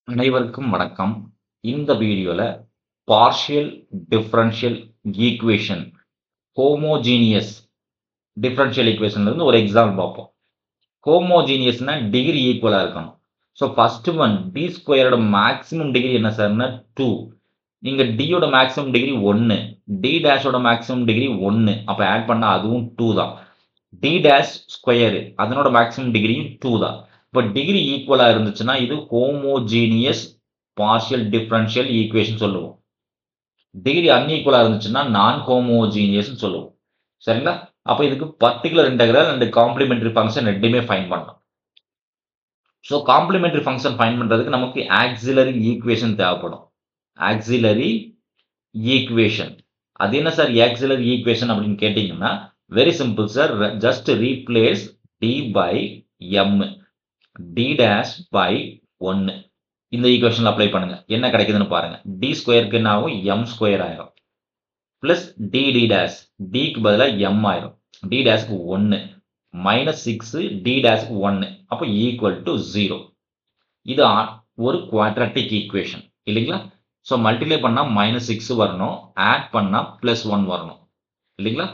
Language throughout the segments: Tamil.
அனைவருக்கும் வணக்கம். இந்த வீடியோல partial differential equation homogeneous differential ஈக்குவேஷன்ல இருந்து ஒரு எக்ஸாம்பிள் பார்ப்போம். ஹோமோஜீனியஸ்னா டிகிரி ஈக்குவலா இருக்கணும். ஸோ ஃபர்ஸ்ட் ஒன் டி ஸ்கொயரோட மேக்ஸிமம் டிகிரி என்ன சார்னா 2. இங்க d யோட மேக்ஸிமம் டிகிரி 1. d டேஷோட மேக்ஸிமம் டிகிரி 1. அப்ப ஆட் பண்ணா அதுவும் 2 தான். d டேஷ் ஸ்கொயர் அதனோட மேக்ஸிமம் டிகிரியும் 2 தான். இப்ப டிகிரி ஈக்குவலா இருந்துச்சுன்னா இது ஹோமோஜீனியஸ் பார்ஷியல் டிஃபரன்ஷியல் ஈக்குவேஷன் சொல்லுவோம். டிகிரி அன்ஈக்குவலா இருந்துச்சுன்னா நான் ஹோமோஜீனியஸ் சொல்லுவோம். சரிங்களா? அப்ப இதுக்கு particular integral and complementary function ரெண்டுமே ஃபைண்ட் பண்ணணும். ஸோ காம்ப்ளிமெண்டரி ஃபங்க்ஷன் ஃபைண்ட் பண்றதுக்கு நமக்கு ஆக்ஸிலரி ஈக்குவேஷன் தேவைப்படும். Auxiliary equation. அது என்ன சார் ஆக்ஸிலரி ஈக்குவேஷன் அப்படின்னு கேட்டீங்கன்னா very simple sir. Just replace D by m D dash by 1 இந்த ஈக்குவேஷன்ல அப்ளை பண்ணுங்க. என்ன கிடைக்குதுன்னு பாருங்க. டி ஸ்கொயருக்கு என்ன ஆகும்? எம் ஸ்கொயர் ஆயிரும். பிளஸ் டி டி டேஷ் டிக்கு பதிலா எம் ஆயிரும். டி டேஷ்க்கு 1 மைனஸ் 6 டி டேஷ்க்கு 1 அப்போ ஈக்குவல் டு 0. இது ஒரு குவாட்ராட்டிக் ஈக்குவேஷன் இல்லைங்களா? ஸோ மல்டிப்ளை பண்ணா -6 வரணும். ஆட் பண்ணா +1 வரணும். இல்லைங்களா?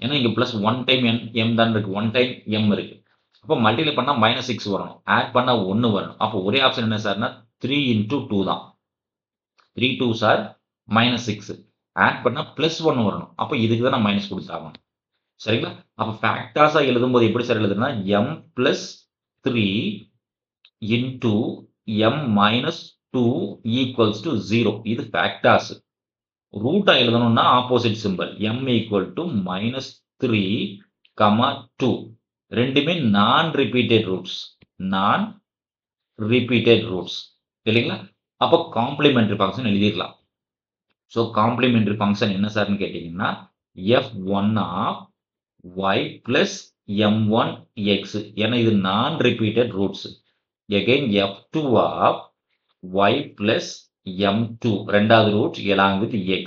ஏன்னா இங்க +1 டைம் m தான் இருக்கு. 1 டைம் m இருக்கு. அப்போ மல்டிப்ளை பண்ணா -6 வரணும். ஆட் பண்ணா 1 வரணும். அப்போ ஒரே ஆப்ஷன் என்ன சார்னா 3 into 2 தான். 3 2s are -6. ஆட் பண்ணா +1 வரணும். அப்போ இதுக்கு தான் நான் மைனஸ் கொடுத்தாகணும். சரிங்களா? அப்போ ஃபேக்டர்ஸா எழுதும்போது எப்படி சார் எழுதுனா m plus 3 into m minus 2 equals to 0. இது ஃபேக்டர்ஸ். ரூட்டா எழுதணும்னா opposite symbol m equal to -3, 2. ரெண்டுமே நான் repeated roots. Non repeated roots இல்லைங்களா? அப்போ காம்ப்ளிமெண்டரி ஃபங்க்ஷன் எழுதிடலாம். ஸோ காம்ப்ளிமெண்டரி ஃபங்க்ஷன் என்ன சார்னு கேட்டீங்கன்னா f1 of y plus m1 x. ஏன்னா இது நான் repeated roots. Again f2 of y plus m2 ரெண்டாவது ரூட் along with x.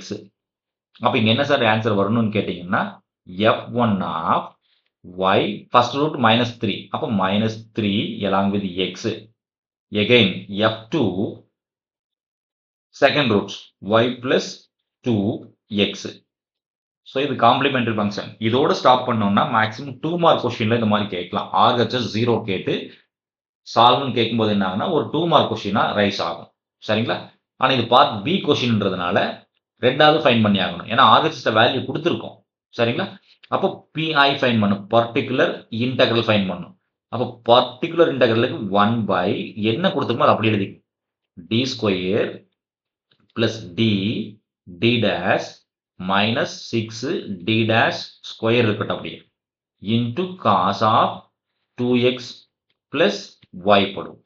அப்ப இங்க என்ன சார் ஆன்சர் வரணும்னு கேட்டீங்கன்னா f1 of y first root -3 அப்ப -3 along with x. Again f2 second root y plus 2x. So இது காம்ப்ளிமெண்டரி ஃபங்க்ஷன். இதோட ஸ்டாப் பண்ணோம்னா மேக்ஸிமம் 2 மார்க் கொஸ்டின்ல இந்த மாதிரி கேட்கலாம். RHS 0 கேட்டு சால்வ்னு கேட்கும்போது என்ன ஆகுனா ஒரு 2 மார்க் கொஸ்டினா ரைஸ் ஆகும். சரிங்களா? ஆனா இது பார்ட் பி கொஸ்டின்ன்றதுனால ரெண்டாவது ஃபைண்ட் பண்ணி ஆகணும். ஏன்னா RHS வேல்யூ கொடுத்துருக்கோம். சரிங்களா? அப்போ PI ஃபைண்ட் பண்ணும். பர்டிகுலர் இன்டெக்ரல் ஃபைண்ட் பண்ணும். அப்போ பர்டிகுலர் இன்டெக்ரலுக்கு 1 பை என்ன கொடுத்துருக்கோமோ அதை அப்படி எழுதி D square plus D D dash minus 6 D dash square இருக்கட்டும் அப்படியே into cos of 2x plus y போடும்.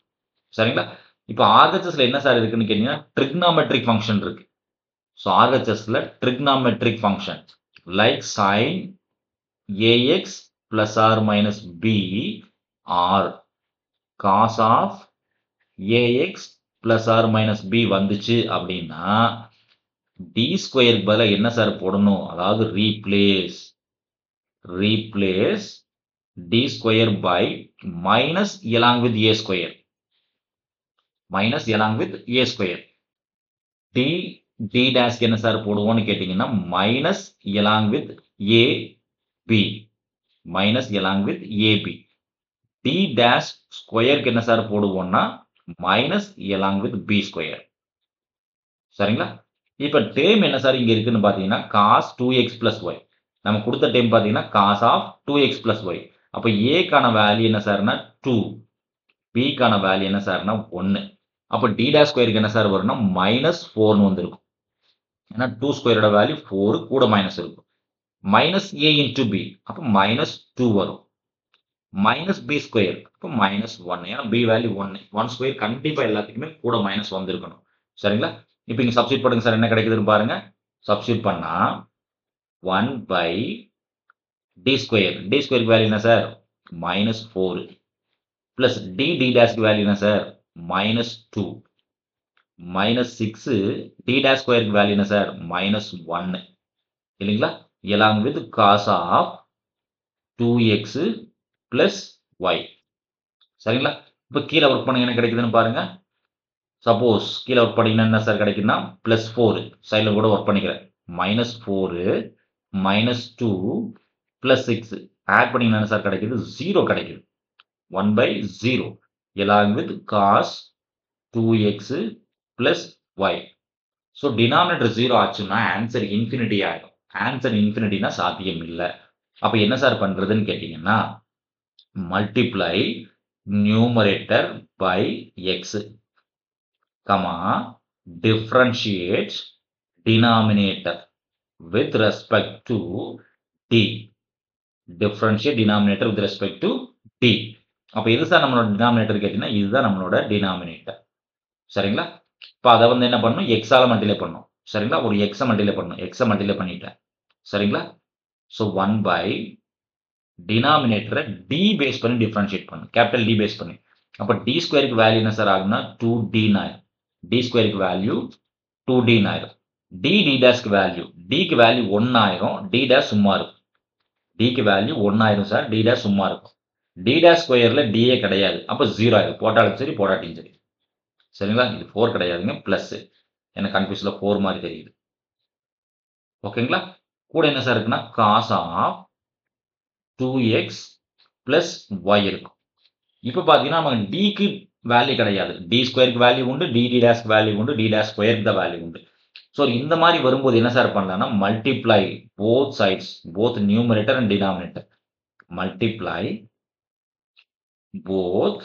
சரிங்களா? இப்போ RHSல என்ன சார் இருக்குன்னு கேட்டீங்கன்னா ட்ரிக்னாமெட்ரிக் ஃபங்க்ஷன் இருக்கு. ஸோ RHSல trigonometric function like sin ax plus or minus b or cos of ax plus or minus b வந்துச்சு அப்படின்னா டி ஸ்கொயருக்கு பதிலா என்ன சார் போடணும்? அதாவது replace D square by minus along with a square D D டேஷ்க்கு என்ன சார் போடுவோம்னு கேட்டீங்கன்னா minus along with ab D dash ஸ்கொயருக்கு என்ன சார் போடுவோம்னா minus along with b square. சரிங்களா? இப்ப டேர்ம் என்ன சார் இங்க இருக்குன்னு பாத்தீங்கன்னா cos 2x plus y. நம்ம கொடுத்த டேர்ம் பாத்தீங்கன்னா cos of 2x plus y. அப்ப a கான வேல்யூ என்ன சார்னா 2, b கான வேல்யூ என்ன சார்னா 1. அப்ப d dash ஸ்கொயருக்கு என்ன சார் வரும்னா -4ன்னு வந்திருக்கும். ஏன்னா 2 ஸ்கொயரோட வேல்யூ 4 கூட மைனஸ் இருக்கும். மைனஸ் a into b அப்ப -2 வரும். மைனஸ் b ஸ்கொயர் அப்ப -1. ஏன்னா b வேல்யூ 1 ஸ்கொயர் கண்டிப்பா எல்லாத்துக்குமே கூட மைனஸ் வந்திருக்கணும். சரிங்களா? இப்போ இங்க சப்ஸ்டிட் பண்ணுங்க சார் என்ன கிடைக்குதுன்னு பாருங்க. சப்ஸ்டிட் பண்ணா 1 பை டி ஸ்கொயருக்கு வேல்யூ என்ன சார்? -4 பிளஸ் டி டி டேஷ்க்கு வேல்யூ என்ன சார்? -2 -6 டி டேஷ் ஸ்கொயருக்கு வேல்யூ என்ன சார்? -1 இல்லைங்களா? along with cos of 2x plus y. சரிங்களா? இப்போ கீழே ஒர்க் பண்ணுங்க என்ன கிடைக்குதுன்னு பாருங்க. சப்போஸ் கீழே ஒர்க் பண்ணிங்கன்னா என்ன சார் கிடைக்குன்னா +4 சைடில் கூட ஒர்க் பண்ணிக்கிறேன் -4 -2 +6 ஆட் பண்ணிங்கன்னா என்ன சார் கிடைக்குது 0 கிடைக்குது 1/0 along with cos 2x + y. So denominator 0 ஆச்சுன்னா ஆன்சர் இன்ஃபினிட்டி ஆகிடும். ஆன்சர் இன்ஃபினிட்டினா சாத்தியம் இல்லை. அப்போ என்ன சார் பண்ணுறதுன்னு கேட்டிங்கன்னா multiply numerator by x comma differentiate denominator with respect to D. Differentiate denominator with respect to D. அப்போ இது சார் நம்மளோட டினாமினேட்டர் கேட்டிங்கன்னா இதுதான் நம்மளோட டினாமினேட்டர். சரிங்களா? இப்போ அதை வந்து என்ன பண்ணணும் எக்ஸால் மல்டிப்ளை பண்ணணும். சரிங்களா? ஒரு எக்ஸை மல்டிப்ளை பண்ணணும். எக்ஸை மல்டிப்ளை பண்ணிட்டேன். சரிங்களா? ஸோ 1 டினாமினேட்டரை டி பேஸ் பண்ணி டிஃபரன்ஷியேட் பண்ணணும். கேபிட்டல் டி பேஸ் பண்ணி. அப்போ டி ஸ்கொயருக்கு வேல்யூ என்ன சார் ஆகும்னா 2d ஆயிரும். டி ஸ்கொயருக்கு வேல்யூ 2d ஆயிரும். டி டேஷ்க்கு வேல்யூ டிக்கு வேல்யூ 1 ஆயிரும். டி டேஷ் சும்மா இருக்கும். டிக்கு வேல்யூ 1 ஆயிரும் சார். டி டேஷ் சும்மா இருக்கும். டி டேஷ் ஸ்கொயரில் டிஏ கிடையாது. அப்போ 0 ஆயிரும். போட்டாலும் சரி போடாட்டியும் சரி. சரிங்களா? இது 4 கிடையாதுங்க ப்ளஸ். எனக்கு கன்ஃபியூஸில் 4 மாதிரி தெரியுது. ஓகேங்களா? கூட என்ன சார் இருக்குன்னா காஸ் ஆஃப் 2x + y இருக்கும். இப்போ பார்த்தீங்கன்னா நமக்கு டிக்கு வேல்யூ கிடையாது. டி ஸ்கொயருக்கு வேல்யூ உண்டு. டி டேஷ்க்கு வேல்யூ உண்டு. டி டேஷ் ஸ்கொயருக்கு தான் வேல்யூ உண்டு. ஸோ இந்த மாதிரி வரும்போது என்ன சார் பண்ணலாம்னா multiply both sides both numerator and denominator. Multiply both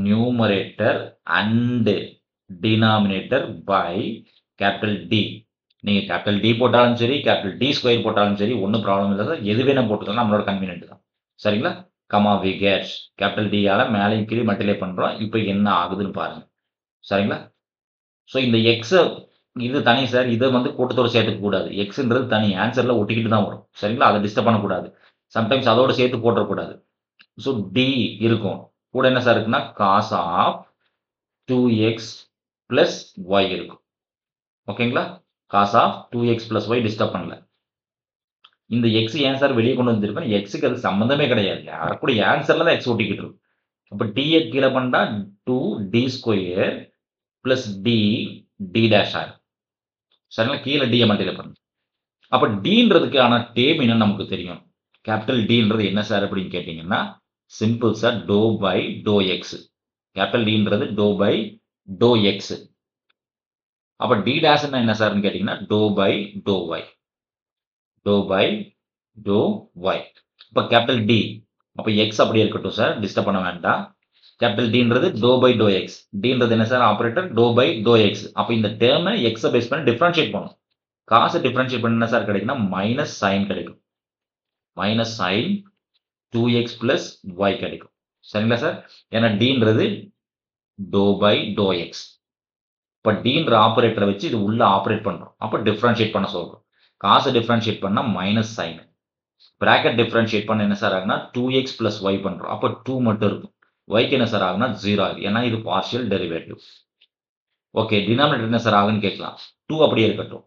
numerator and denominator by capital D. நீங்கள் கேபிட்டல் டி போட்டாலும் சரி கேபிட்டல் டி ஸ்கொயர் போட்டாலும் சரி ஒன்றும் ப்ராப்ளம் இல்லை சார். எது வேணும் போட்டுக்கலாம் நம்மளோட கன்வீனியன்ட் தான். சரிங்களா? கமா வி கெட் கேபிட்டல் டியால் மேலே கீழே மல்டிப்ளை பண்ணுறோம். இப்போ என்ன ஆகுதுன்னு பாருங்க. சரிங்களா? ஸோ இந்த எக்ஸை இது தனி சார். இதை வந்து கூட்டத்தோடு சேர்த்துக்க கூடாது. எக்ஸ்ன்றது தனி ஆன்சரில் ஒட்டிக்கிட்டு தான் வரும். சரிங்களா? அதை டிஸ்டர்ப் பண்ணக்கூடாது. சம்டைம்ஸ் அதோட சேர்த்து போட்டுறக்கூடாது. ஸோ டி இருக்கும். கூட என்ன சார் இருக்குன்னா காஸ் ஆஃப் 2x + y இருக்கும். ஓகேங்களா? Cos of 2x + y disturb பண்ணல. இந்த எக்ஸ் ஏன் சார் வெளியே கொண்டு வந்திருக்கோம்? எக்ஸுக்கு அது சம்மந்தமே கிடையாது. யாருக்கூடிய ஆன்சர்ல தான் எக்ஸ் ஒட்டிக்கிட்டு இருக்கும். அப்போ டிஏ கீழே பண்ணா 2d² + d டேஷ் ஆகும். சரிங்களா? கீழே டிஏ மல்டிப்ளை பண்ணணும். அப்போ டீன்றதுக்கான டேம் என்னன்னு நமக்கு தெரியும். கேபிட்டல் டீன்றது என்ன சார் அப்படின்னு கேட்டிங்கன்னா சிம்பிள் சார் ∂/∂x. கேபிட்டல் டீன்றது ∂/∂x. அப்போ டி டேஷ்னா என்ன சார்னு கேட்டிங்கன்னா ∂/∂y. ∂/∂y. இப்போ கேபிட்டல் டி. அப்போ எக்ஸ் அப்படியே இருக்கட்டும் சார். டிஸ்டர்ப் பண்ண வேண்டாம். Capital டின்றது ∂/∂x. டின்றது என்ன சார் ஆபரேட்டர் ∂/∂x. அப்போ இந்த டேர்மை எக்ஸை பேஸ் பண்ணி டிஃபரன்ஷியேட் பண்ணணும். காசை டிஃபரன்ஷியேட் பண்ண என்ன சார் கிடைக்குன்னா மைனஸ் சைன் கிடைக்கும். மைனஸ் சைன் 2x + y கிடைக்கும். சரிங்களா சார்? ஏன்னா டீன்றது ∂/∂x. இப்போ டீன்ற ஆபரேட்டரை வச்சு இது உள்ள ஆபரேட் பண்ணுறோம். அப்போ டிஃபரன்ஷியேட் பண்ண சொல்கிறோம். காசை டிஃபரன்ஷியேட் பண்ணால் மைனஸ் சைன். பிராக்கெட் டிஃபரன்ஷியேட் பண்ண என்ன சார் ஆகுனா 2x + y பண்ணுறோம். அப்போ 2 மட்டும் இருக்கும். yக்கு என்ன சார் ஆகுனா 0 ஆகுது. ஏன்னா இது பார்ஷியல் டெரிவேட்டிவ். ஓகே டினாமினேட்டர் என்ன சார் ஆகுன்னு கேட்கலாம். 2 அப்படியே இருக்கட்டும்.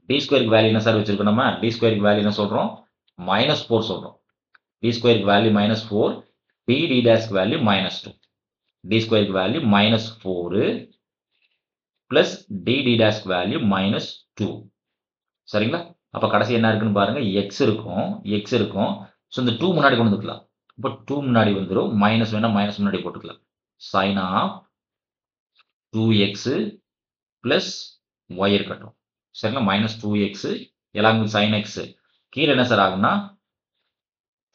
டி ஸ்கொயருக்கு வேல்யூ என்ன சார் வச்சிருக்கோம் நம்ம? டி ஸ்கொயருக்கு வேல்யூ என்ன சொல்கிறோம்? -4 சொல்கிறோம். டி ஸ்கொயருக்கு வேல்யூ -4. டி டேஷ்க்கு வேல்யூ -2. டி ஸ்கொயருக்கு வேல்யூ -4 ப்ளஸ் டி டேஷ்க்கு வேல்யூ -2. சரிங்களா? அப்போ கடைசி என்ன இருக்குன்னு பாருங்க. எக்ஸ் இருக்கும். ஸோ இந்த 2 முன்னாடி கொண்டு வந்துக்கலாம். இப்போ 2 முன்னாடி வந்துடும். மைனஸ் வேணா மைனஸ் முன்னாடி போட்டுக்கலாம். சைன் ஆஃப் 2x + y இருக்கட்டும். சரிங்களா? -2x along with sin x. கீழே என்ன சார் ஆகுனா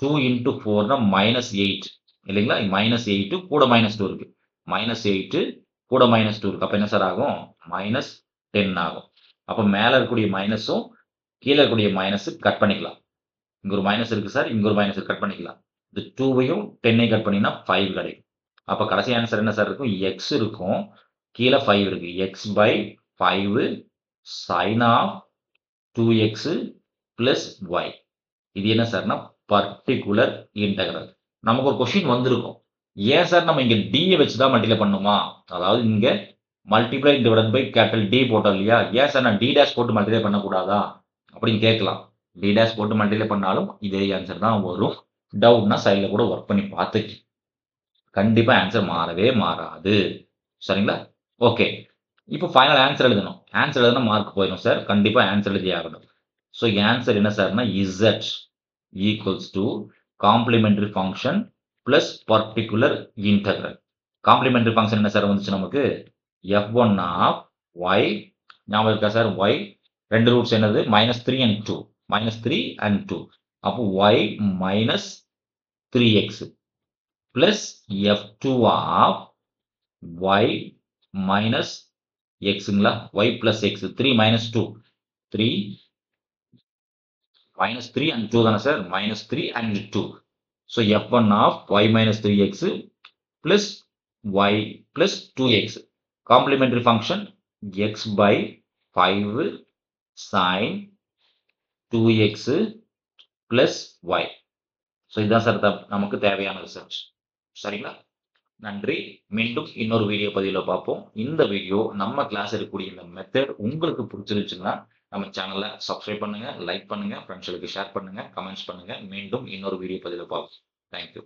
2 × 4 -8 இல்லைங்களா? -8 கூட -2 இருக்கு. -8 கூட -2 இருக்கு. அப்போ என்ன சார் ஆகும்? -10 ஆகும். அப்போ மேலே இருக்கக்கூடிய மைனஸும் கீழே இருக்கக்கூடிய மைனஸ் கட் பண்ணிக்கலாம். இங்க ஒரு மைனஸ் இருக்கு சார். இங்க ஒரு மைனஸ் கட் பண்ணிக்கலாம். இந்த 2வையும் 10ஐயும் கட் பண்ணினா 5 கிடைக்கும். அப்போ கடைசி ஆன்சர் என்ன சார் இருக்கும்? எக்ஸ் இருக்கும். கீழே 5 இருக்கு. x/5 sin of 2x + y. இது என்ன சார்னா பர்டிகுலர் இன்டெக்ரல். நமக்கு ஒரு கொஸ்டின் வந்திருக்கும். ஏன் சார் நம்ம இங்க டியை வச்சு தான் மல்டிப்ளை பண்ணுமா? அதாவது இங்க multiply divided by capital D போட்டோம் இல்லையா? ஏன் சார் நான் டி டேஷ் போட்டு மல்டிப்ளை பண்ணக்கூடாதா அப்படின்னு கேட்கலாம். டி டேஷ் போட்டு மல்டிப்ளை பண்ணாலும் இதே ஆன்சர் தான் வரும். டவுட்னா சைடில் கூட ஒர்க் பண்ணி பார்த்துக்கு. கண்டிப்பாக ஆன்சர் மாறவே மாறாது. சரிங்களா? ஓகே. இப்போ ஃபைனல் ஆன்சர் எழுதணும். ஆன்சர் எழுதுனா மார்க் போயிடும் சார். கண்டிப்பா ஆன்சர் எழுதியே ஆகணும். ஸோ ஆன்சர் என்ன சார்னா, Z equals to complementary function plus particular integral. Complementary function என்ன சார் வந்துச்சு நமக்கு? F1 ஆஃப் y ஞாபகம் இருக்கா சார்? y 2 ரூட்ஸ் என்னது? -3 and 2. -3 and 2. அப்போ y minus 3x plus F2 of y minus xங்களா? y plus x 3 minus 2. 3 minus 3 and 2 தானே sir? -3 and 2. So F1 of y minus 3x plus y plus 2x. Complementary function x by 5 sin 2x plus y. So இதுதான் சார் நமக்கு தேவையான ரிசல்ட். சரிங்களா? நன்றி. மீண்டும் இன்னொரு வீடியோ பதிவில் பார்ப்போம். இந்த வீடியோ நம்ம கிளாஸ் இருக்கக்கூடிய இந்த மெத்தட் உங்களுக்கு பிடிச்சிருந்துச்சுன்னா நம்ம சேனலை சப்ஸ்கிரைப் பண்ணுங்க, லைக் பண்ணுங்க, ஃப்ரெண்ட்ஸ்களுக்கு ஷேர் பண்ணுங்க, கமெண்ட்ஸ் பண்ணுங்க. மீண்டும் இன்னொரு வீடியோ பதிவில் பார்ப்போம். தேங்க்யூ.